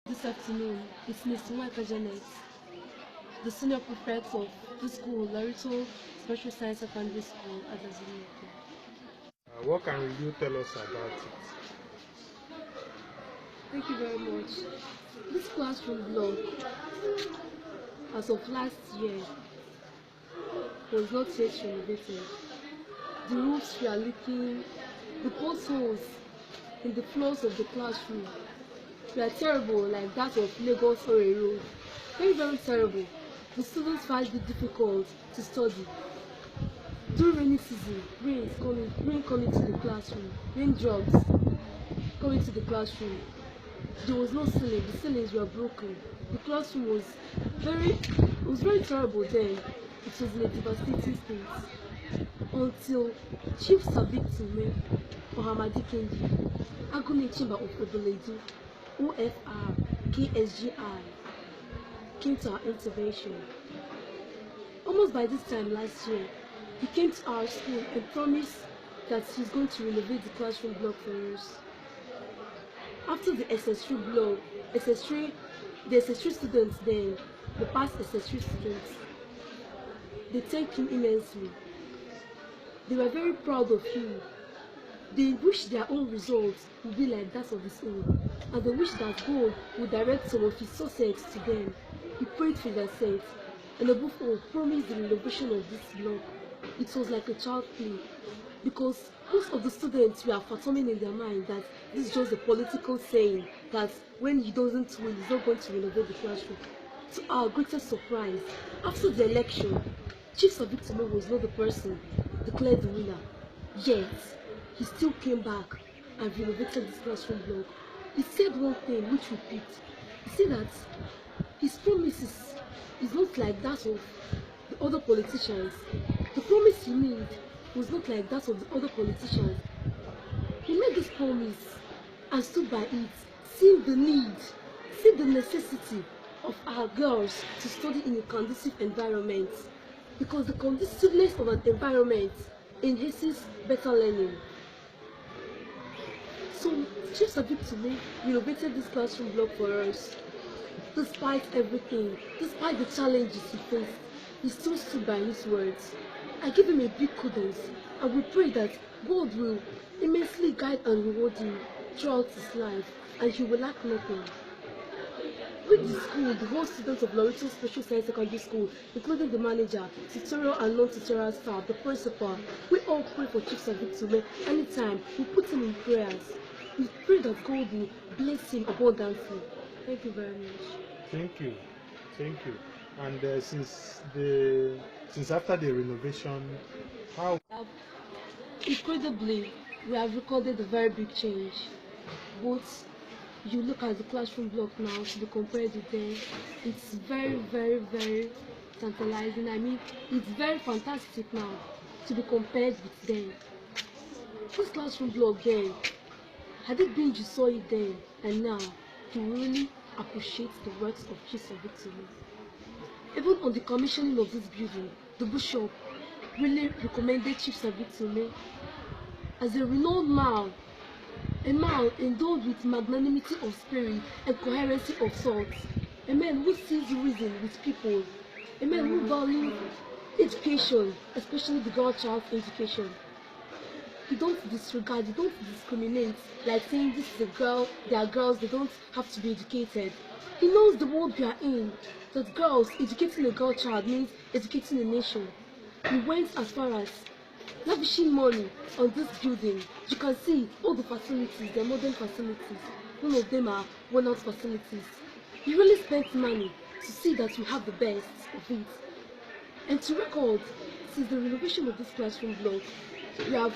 This afternoon is Mr. Michael Janet, the senior prefect of the school, LORETTO Special Science Secondary School, ADAZI. What can you tell us about it? Thank you very much. This classroom block, as of last year, was not yet renovated. The roofs were leaking, the potholes in the floors of the classroom were terrible, like that of Lagos or a road. Very, very terrible. The students find it difficult to study. During rainy season, rain coming to the classroom, raindrops coming to the classroom. There was no ceiling, the ceilings were broken. The classroom was very terrible then. It was in a devastating state. Until Chief Sabik Umeh Ohamadi Kendi, Agune Chamber of Obeledu, OFR, KSGI, came to our intervention. Almost by this time last year, he came to our school and promised that he's going to renovate the classroom block for us. After the SS3 block, the SS3 students then, the past SS3 students, they thanked him immensely. They were very proud of him. They wished their own results would be like that of his own, and they wished that God would direct some of his success to them. He prayed for their sakes, and above all, promised the renovation of this block. It was like a child play, because most of the students were fathoming in their mind that this is just a political saying, that when he doesn't win, he's not going to renovate the classroom. To our greatest surprise, after the election, Chief Sabik Umeh was not the person declared the winner. Yet, he still came back and renovated this classroom block. He said one thing which we picked. He said that his promises is not like that of the other politicians. The promise he made was not like that of the other politicians. He made this promise and stood by it, seeing the need, seeing the necessity of our girls to study in a conducive environment, because the conduciveness of an environment enhances better learning. So Chief Sabik Umeh renovated this classroom block for us. Despite everything, despite the challenges he faced, he still stood by his words. I give him a big kudos, and we pray that God will immensely guide and reward him throughout his life, and he will lack nothing. With the school, the whole students of LORETTO Special Science Secondary School, including the manager, tutorial and non-tutorial staff, the principal, we all pray for Chief Sabik Umeh. Anytime, we put him in prayers. We pray that God will bless him abundantly. Thank you very much. Thank you. And since after the renovation, how? Incredibly, we have recorded a very big change. Both you look at the classroom block now to be compared with then, it's very, very, very tantalizing. I mean, it's very fantastic now to be compared with then. This classroom block then, had it been you saw it then and now, you really appreciate the works of Chief Sabik Umeh. Even on the commissioning of this building, the bishop really recommended Chief Sabik Umeh as a renowned man, a man endowed with magnanimity of spirit and coherency of thought, a man who sees reason with people, a man who values education, especially the girl child's education. You don't disregard, you don't discriminate, like saying this is a girl, they are girls, they don't have to be educated. He knows the world we are in, that girls, educating a girl child means educating a nation. He went as far as lavishing money on this building. You can see all the facilities, the modern facilities. None of them are worn-out facilities. He really spent money to see that we have the best of it. And to record, since the renovation of this classroom block, we have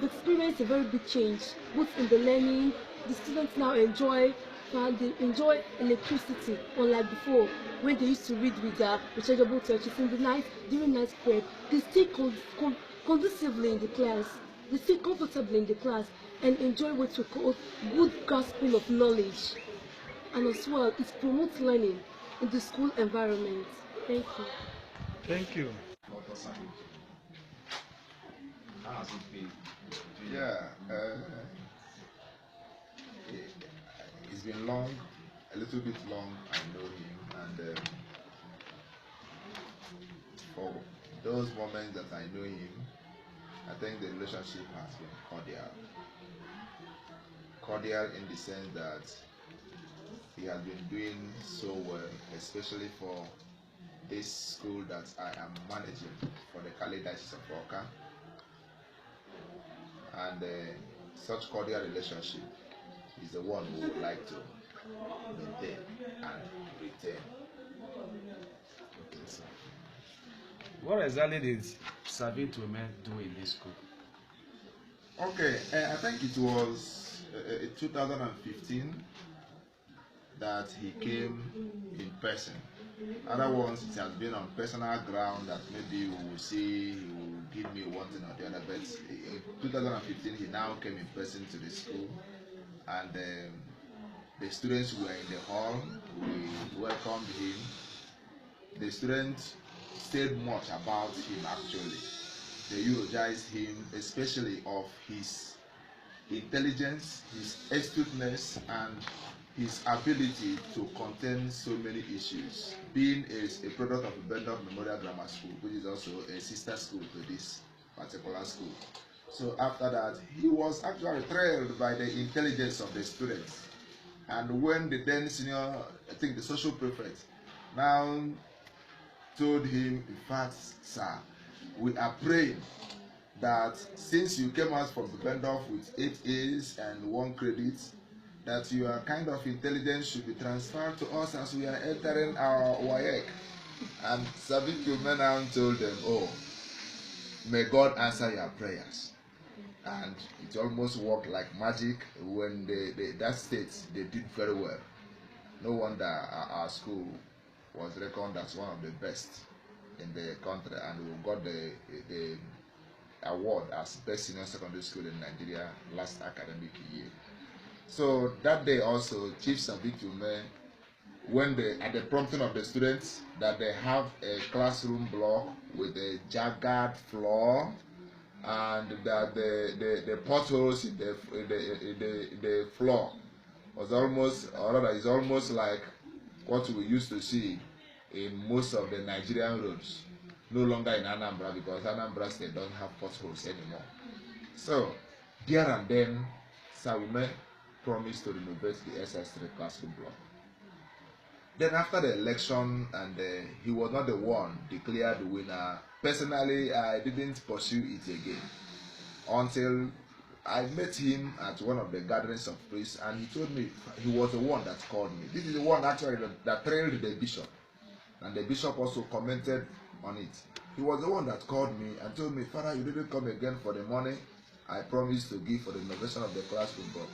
experienced a very big change, both in the learning. The students now enjoy electricity, unlike before, when they used to read with their rechargeable torches in the night. During night prep, they stay conducively in the class, they stay comfortably in the class and enjoy what we call good grasping of knowledge. And as well, it promotes learning in the school environment. Thank you. Thank you. How has it been? Yeah, it's been long, a little bit long I know him, and for those moments that I know him, I think the relationship has been cordial. Cordial in the sense that he has been doing so well, especially for this school that I am managing for the Diocese of Oka. And such cordial relationship is the one we would like to maintain and retain. Okay, so. What exactly did Savit Umeh do in this school? Okay, I think it was 2015 that he came in person. Other ones, it has been on personal ground that maybe we will see, he will give me one thing or the other. But in 2015, he now came in person to the school, and the students were in the hall. We welcomed him. The students said much about him actually. They eulogized him, especially of his intelligence, his astuteness, and his ability to contain so many issues. Being a product of Bendorf Memorial Grammar School, which is also a sister school to this particular school. So after that, he was actually thrilled by the intelligence of the students. And when the then senior, I think the social prefect, now told him, in fact, sir, we are praying that since you came out from the Bendorf with 8 A's and 1 credit, that your kind of intelligence should be transferred to us as we are entering our WAEC. And Savit Umeh told them, oh, may God answer your prayers. And it almost worked like magic. When that state, they did very well. No wonder our school was reckoned as one of the best in the country, and we got the award as best senior secondary school in Nigeria last academic year. So that day also, Chief Savit Umeh, when at the prompting of the students, that they have a classroom block with a jagged floor, and that the potholes in the floor was almost, or rather, is almost like what we used to see in most of the Nigerian roads. No longer in Anambra, because Anambra State don't have potholes anymore. So, there and then, Umeh promised to renovate the SS3 classroom block. Then after the election, and he was not the one declared the winner, personally, I didn't pursue it again until I met him at one of the gatherings of priests, and he told me he was the one that called me. This is the one actually that trailed the bishop, and the bishop also commented on it. He was the one that called me and told me, Father, you didn't come again for the money I promised to give for the renovation of the classroom block.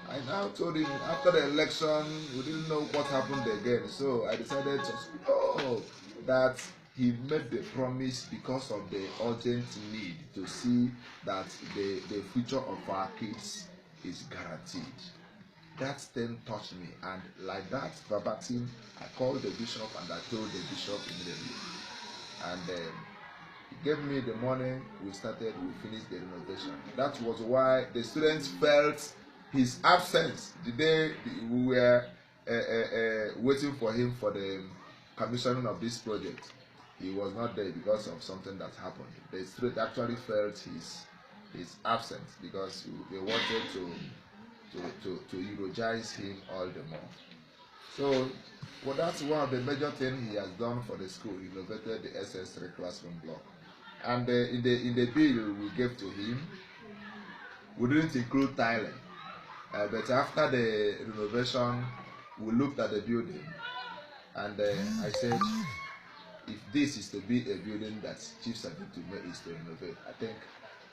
I now told him after the election, we didn't know what happened again, so I decided to know that he made the promise because of the urgent need to see that the future of our kids is guaranteed. That then touched me, and like that, verbatim, I called the bishop and I told the bishop immediately. And he gave me the money, we finished the renovation. That was why the students felt his absence the day we were waiting for him for the commissioning of this project. He was not there because of something that happened. The students actually felt his absence because they wanted to eulogize him all the more. So, well, that's one of the major things he has done for the school. He renovated the SS3 classroom block. And in the bill we gave to him, we didn't include tiling. But after the renovation, we looked at the building, and I said, if this is to be a building that Chief Savit Umeh is to renovate, I think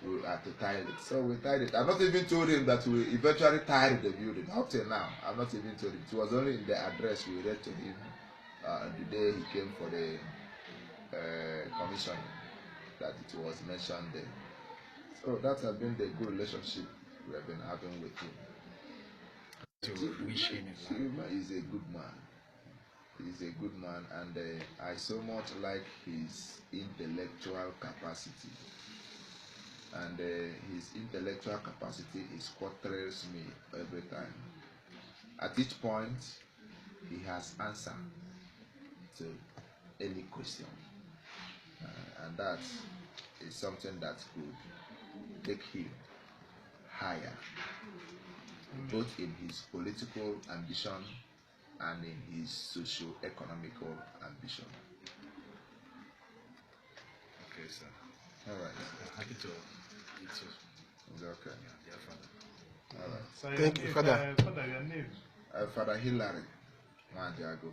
we have to tile it. So we tiled it. I've not even told him that we eventually tiled the building. Up till now, I've not even told him. It was only in the address we read to him the day he came for the commission that it was mentioned there. So that has been the good relationship we have been having with him. To wish him Is a good man. He's a good man, and I so much like his intellectual capacity. And his intellectual capacity is what thrills me every time. At each point, he has answer to any question, and that is something that could take him higher, both in his political ambition and in his socio-economical ambition. Okay, sir. All right. Happy to meet you. It's okay. Yeah, dear father. All right. So Thank you, Father. Father, your name? Father Hilary Nwajago.